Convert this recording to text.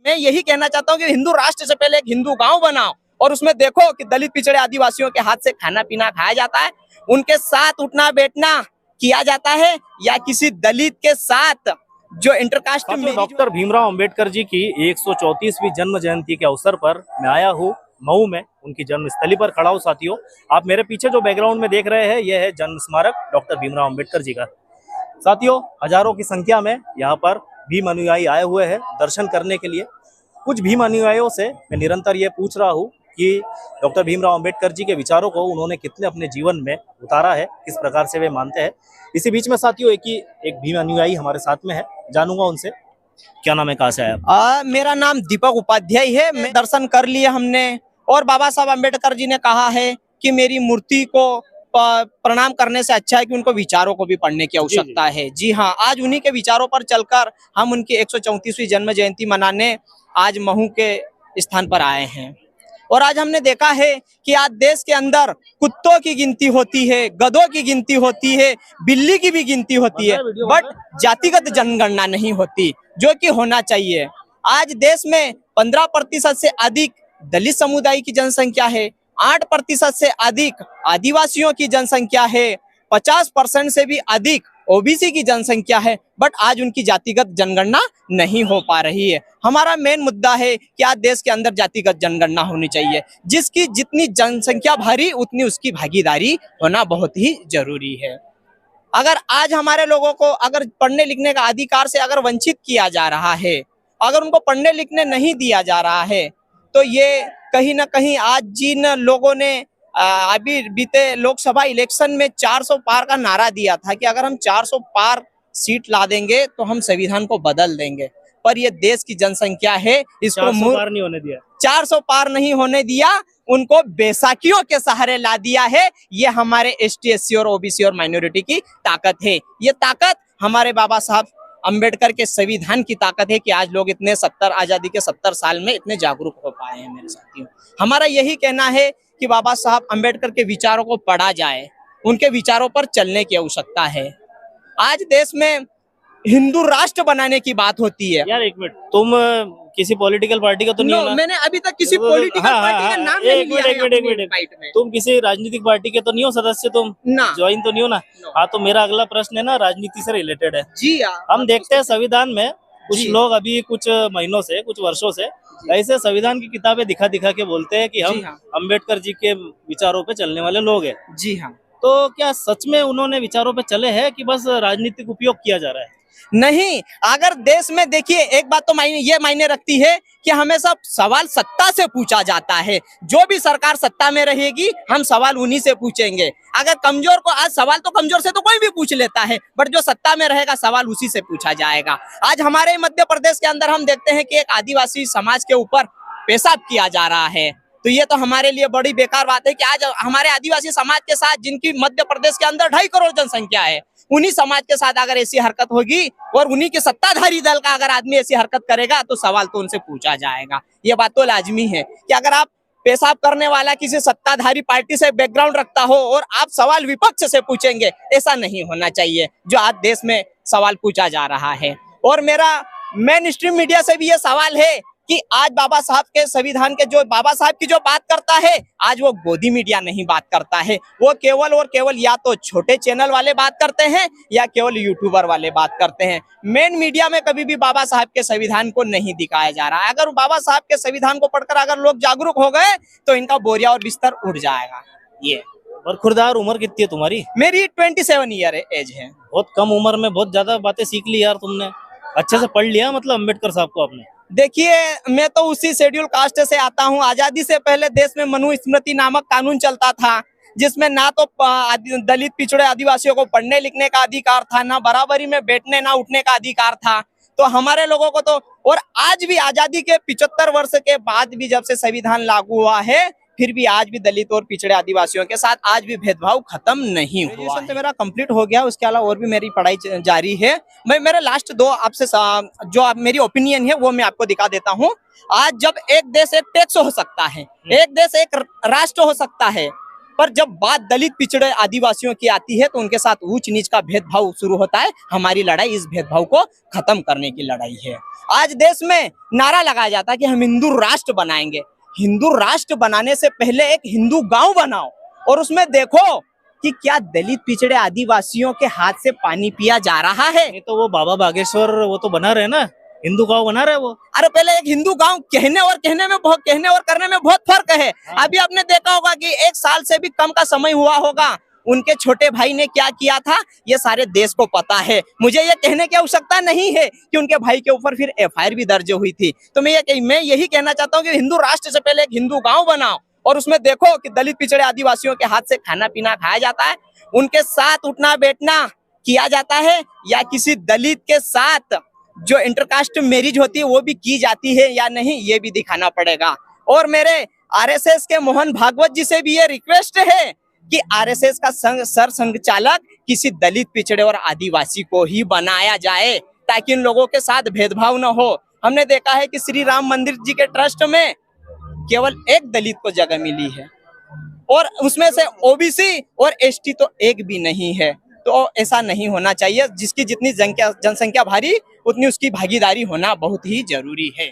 मैं यही कहना चाहता हूँ कि हिंदू राष्ट्र से पहले एक हिंदू गांव बनाओ और उसमें देखो कि दलित पिछड़े आदिवासियों के हाथ से खाना पीना खाया जाता है, उनके साथ उठना बैठना किया जाता है, या किसी दलित के साथ जो इंटरकास्ट डॉक्टर भीमराव अंबेडकर जी की 134वीं जन्म जयंती के अवसर पर मैं आया हूँ मऊ में, उनकी जन्म स्थली पर खड़ा हूँ। साथियों, आप मेरे पीछे जो बैकग्राउंड में देख रहे हैं, यह है जन्म स्मारक डॉक्टर भीमराव अंबेडकर जी का। साथियों, हजारों की संख्या में यहाँ पर भीम अनुयायी आए हुए हैं दर्शन करने के लिए। कुछ भीम अनुयायियों से मैं निरंतर ये पूछ रहा हूँ कि डॉक्टर भीमराव अंबेडकर जी के विचारों को उन्होंने कितने अपने जीवन में उतारा है, किस प्रकार से वे मानते हैं। इसी बीच में साथियों एक भीम अनुयायी हमारे साथ में है, जानूंगा उनसे। क्या नाम है, कहाँ से आया? मेरा नाम दीपक उपाध्याय है। मैं दर्शन कर लिए हमने, और बाबा साहब अंबेडकर जी ने कहा है कि मेरी मूर्ति को प्रणाम करने से अच्छा है कि उनको विचारों को भी पढ़ने की आवश्यकता है। जी हाँ, आज उन्हीं के विचारों पर चलकर हम उनकी 134वीं जन्म जयंती मनाने आज महू के स्थान पर आए हैं। और आज हमने देखा है कि आज देश के अंदर कुत्तों की गिनती होती है, गधों की गिनती होती है, बिल्ली की भी गिनती होती है, बट जातिगत जनगणना नहीं होती, जो कि होना चाहिए। आज देश में 15% से अधिक दलित समुदाय की जनसंख्या है, 8% से अधिक आदिवासियों की जनसंख्या है, 50% से भी अधिक ओबीसी की जनसंख्या है, बट आज उनकी जातिगत जनगणना नहीं हो पा रही है। हमारा मेन मुद्दा है कि आज देश के अंदर जातिगत जनगणना होनी चाहिए। जिसकी जितनी जनसंख्या भरी उतनी उसकी भागीदारी होना बहुत ही जरूरी है। अगर आज हमारे लोगों को अगर पढ़ने लिखने का अधिकार से अगर वंचित किया जा रहा है, अगर उनको पढ़ने लिखने नहीं दिया जा रहा है, तो ये कहीं ना कहीं आज जिन लोगों ने अभी बीते लोकसभा इलेक्शन में 400 पार का नारा दिया था कि अगर हम 400 पार सीट ला देंगे तो हम संविधान को बदल देंगे, पर ये देश की जनसंख्या है, इसको 400 पार नहीं होने दिया। 400 पार नहीं होने दिया, उनको बैसाखियों के सहारे ला दिया है। ये हमारे ST SC और OBC और माइनॉरिटी की ताकत है। ये ताकत हमारे बाबा साहब अंबेडकर के संविधान की ताकत है कि आज लोग इतने आजादी के 70 साल में इतने जागरूक हो पाए हैं। मेरे साथियों, हमारा यही कहना है कि बाबा साहब अंबेडकर के विचारों को पढ़ा जाए, उनके विचारों पर चलने की आवश्यकता है। आज देश में हिंदू राष्ट्र बनाने की बात होती है। यार एक मिनट, तुम किसी पॉलिटिकल पार्टी का तो नहीं हो ना? मैंने अभी तक किसी पॉलिटिकल पार्टी का नाम नहीं लिया है। एक मिनट, तुम किसी राजनीतिक पार्टी के तो नहीं हो सदस्य? तुम ज्वाइन तो नहीं हो ना? हाँ, तो मेरा अगला प्रश्न है ना, राजनीति से रिलेटेड है। जी, हम देखते हैं संविधान में कुछ लोग अभी कुछ महीनों से, कुछ वर्षों से ऐसे संविधान की किताबें दिखा दिखा के बोलते हैं कि हम अंबेडकर जी के विचारों पे चलने वाले लोग हैं। जी हाँ, तो क्या सच में उन्होंने विचारों पे चले हैं कि बस राजनीतिक उपयोग किया जा रहा है? नहीं, अगर देश में देखिए, एक बात तो मायने रखती है कि हमेशा सवाल सत्ता से पूछा जाता है। जो भी सरकार सत्ता में रहेगी, हम सवाल उन्हीं से पूछेंगे। अगर कमजोर को, आज सवाल तो कमजोर से तो कोई भी पूछ लेता है, बट जो सत्ता में रहेगा सवाल उसी से पूछा जाएगा। आज हमारे मध्य प्रदेश के अंदर हम देखते हैं कि एक आदिवासी समाज के ऊपर पेशाब किया जा रहा है, तो ये तो हमारे लिए बड़ी बेकार बात है कि आज हमारे आदिवासी समाज के साथ, जिनकी मध्य प्रदेश के अंदर 2.5 करोड़ जनसंख्या है, उन्हीं समाज के साथ अगर ऐसी हरकत होगी और उन्हीं के सत्ताधारी दल का अगर आदमी ऐसी हरकत करेगा तो सवाल तो उनसे पूछा जाएगा। ये बात तो लाजमी है कि अगर आप पेशाब करने वाला किसी सत्ताधारी पार्टी से बैकग्राउंड रखता हो और आप सवाल विपक्ष से पूछेंगे, ऐसा नहीं होना चाहिए जो आज देश में सवाल पूछा जा रहा है। और मेरा मेन स्ट्रीम मीडिया से भी ये सवाल है कि आज बाबा साहब के संविधान के जो बाबा साहब की जो बात करता है, आज वो गोदी मीडिया नहीं बात करता है। वो केवल और केवल या तो छोटे चैनल वाले बात करते हैं या केवल यूट्यूबर वाले बात करते हैं। मेन मीडिया में कभी भी बाबा साहब के संविधान को नहीं दिखाया जा रहा है। अगर बाबा साहब के संविधान को पढ़कर अगर लोग जागरूक हो गए तो इनका बोरिया और बिस्तर उड़ जाएगा। ये और खुरदार उम्र कितनी है तुम्हारी? मेरी 27 ईयर एज है। बहुत कम उम्र में बहुत ज्यादा बातें सीख ली यार तुमने। अच्छे से पढ़ लिया मतलब अंबेडकर साहब को आपने? देखिए, मैं तो उसी शेड्यूल कास्ट से आता हूँ। आजादी से पहले देश में मनु स्मृति नामक कानून चलता था, जिसमें ना तो दलित पिछड़े आदिवासियों को पढ़ने लिखने का अधिकार था, ना बराबरी में बैठने ना उठने का अधिकार था। तो हमारे लोगों को तो, और आज भी आजादी के 75 वर्ष के बाद भी जब से संविधान लागू हुआ है, फिर भी आज भी दलित और पिछड़े आदिवासियों के साथ आज भी भेदभाव खत्म नहीं हुआ है। तो मेरा कंप्लीट हो गया, उसके अलावा और भी मेरी पढ़ाई जारी है। मैं मेरे लास्ट 2 आपसे जो मेरी ओपिनियन है वो मैं आपको दिखा देता हूँ। आज जब एक देश एक टैक्स हो सकता है, एक देश एक राष्ट्र हो सकता है, पर जब बात दलित पिछड़े आदिवासियों की आती है तो उनके साथ ऊंच नीच का भेदभाव शुरू होता है। हमारी लड़ाई इस भेदभाव को खत्म करने की लड़ाई है। आज देश में नारा लगाया जाता है कि हम हिंदू राष्ट्र बनाएंगे। हिंदू राष्ट्र बनाने से पहले एक हिंदू गांव बनाओ और उसमें देखो कि क्या दलित पिछड़े आदिवासियों के हाथ से पानी पिया जा रहा है। नहीं तो वो बाबा बागेश्वर वो तो बना रहे ना, हिंदू गांव बना रहे वो। अरे पहले एक हिंदू गांव कहने और करने में बहुत फर्क है। अभी आपने देखा होगा कि 1 साल से भी कम का समय हुआ होगा, उनके छोटे भाई ने क्या किया था ये सारे देश को पता है। मुझे ये कहने की आवश्यकता नहीं है कि उनके भाई के ऊपर फिर FIR भी दर्ज हुई थी। तो मैं यही कहना चाहता हूँ कि हिंदू राष्ट्र से पहले एक हिंदू गांव बनाओ और उसमें देखो कि दलित पिछड़े आदिवासियों के हाथ से खाना पीना खाया जाता है, उनके साथ उठना बैठना किया जाता है, या किसी दलित के साथ जो इंटरकास्ट मैरिज होती है वो भी की जाती है या नहीं, ये भी दिखाना पड़ेगा। और मेरे RSS के मोहन भागवत जी से भी ये रिक्वेस्ट है कि RSS का सर संघचालक किसी दलित पिछड़े और आदिवासी को ही बनाया जाए ताकि इन लोगों के साथ भेदभाव न हो। हमने देखा है कि श्री राम मंदिर जी के ट्रस्ट में केवल एक दलित को जगह मिली है और उसमें से OBC और ST तो एक भी नहीं है। तो ऐसा नहीं होना चाहिए। जिसकी जितनी जनसंख्या भारी उतनी उसकी भागीदारी होना बहुत ही जरूरी है।